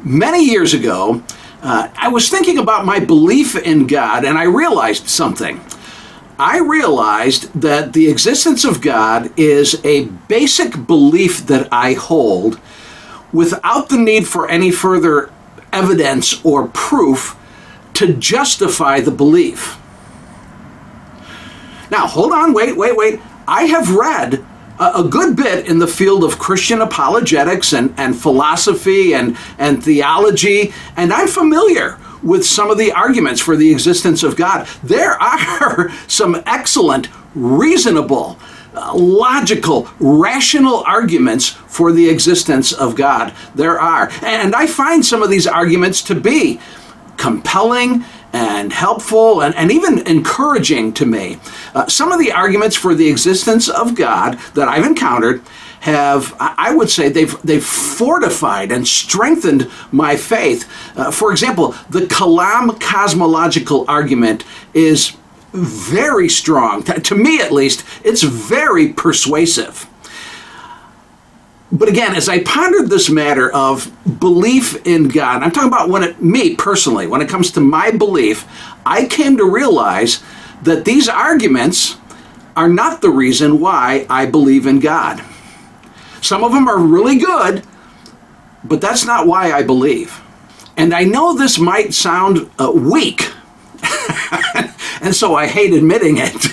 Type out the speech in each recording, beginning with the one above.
Many years ago, I was thinking about my belief in God, and I realized something. I realized that the existence of God is a basic belief that I hold without the need for any further evidence or proof to justify the belief. Now, hold on, wait. I have read a good bit in the field of Christian apologetics and philosophy and theology, and I'm familiar with some of the arguments for the existence of God. There are some excellent, reasonable, logical, rational arguments for the existence of God. There are. And I find some of these arguments to be compelling and helpful and even encouraging to me. Some of the arguments for the existence of God that I've encountered have, I would say, they've fortified and strengthened my faith. For example, the Kalam cosmological argument is very strong. To me, at least, it's very persuasive. But again, as I pondered this matter of belief in God, I'm talking about me personally, when it comes to my belief, I came to realize that these arguments are not the reason why I believe in God. Some of them are really good, but that's not why I believe. And I know this might sound weak, and so I hate admitting it.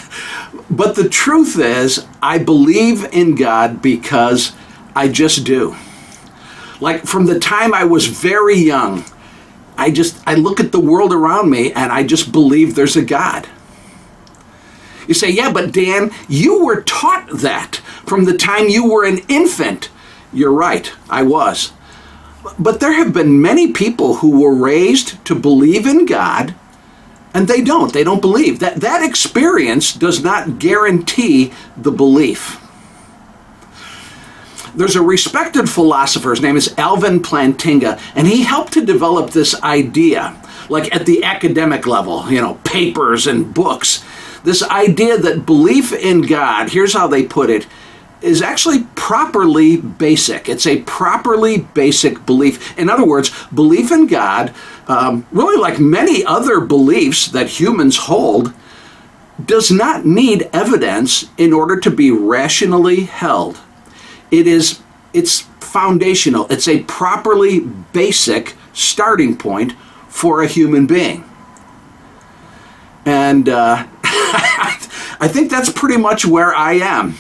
But the truth is, I believe in God because I just do. Like from the time I was very young, I look at the world around me and I just believe there's a God. You say, yeah, but Dan, you were taught that from the time you were an infant. You're right, I was. But there have been many people who were raised to believe in God, and they don't believe. That experience does not guarantee the belief. There's a respected philosopher, his name is Alvin Plantinga, and he helped to develop this idea, like at the academic level, papers and books. This idea that belief in God, here's how they put it, is actually properly basic. It's a properly basic belief. In other words, belief in God, really like many other beliefs that humans hold, does not need evidence in order to be rationally held. It's foundational. It's a properly basic starting point for a human being. And I think that's pretty much where I am.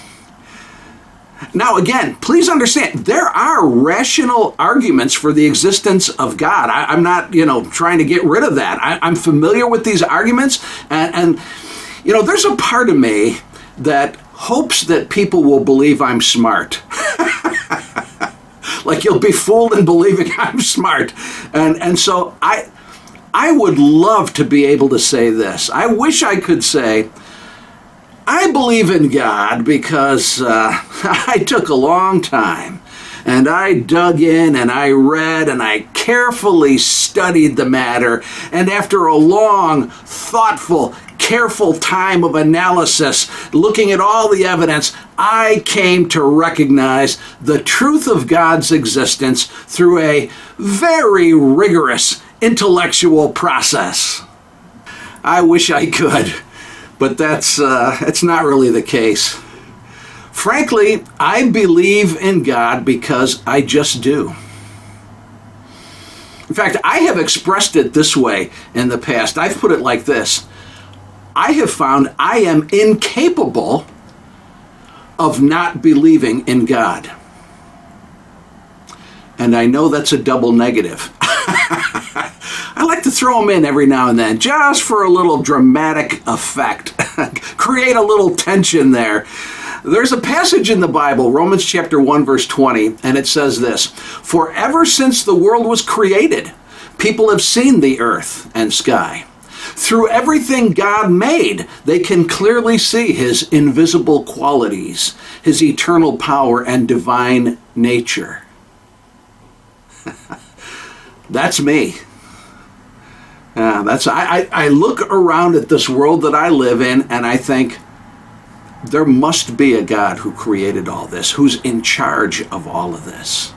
Now, again, please understand, there are rational arguments for the existence of God. I'm not, trying to get rid of that. I'm familiar with these arguments, and there's a part of me that hopes that people will believe I'm smart. Like you'll be fooled in believing I'm smart. And so I would love to be able to say this. I wish I could say, I believe in God because I took a long time and I dug in and I read and I carefully studied the matter. And after a long, thoughtful, careful time of analysis, looking at all the evidence, I came to recognize the truth of God's existence through a very rigorous intellectual process. I wish I could, but that's not really the case. Frankly, I believe in God because I just do. In fact, I have expressed it this way in the past. I've put it like this. I have found I am incapable of not believing in God. And I know that's a double negative. I like to throw them in every now and then, just for a little dramatic effect. Create a little tension there. There's a passage in the Bible, Romans chapter 1, verse 20, and it says this, "For ever since the world was created, people have seen the earth and sky. Through everything God made, they can clearly see his invisible qualities, his eternal power and divine nature." That's me. I look around at this world that I live in and I think, there must be a God who created all this, who's in charge of all of this.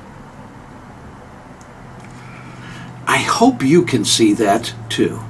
I hope you can see that too.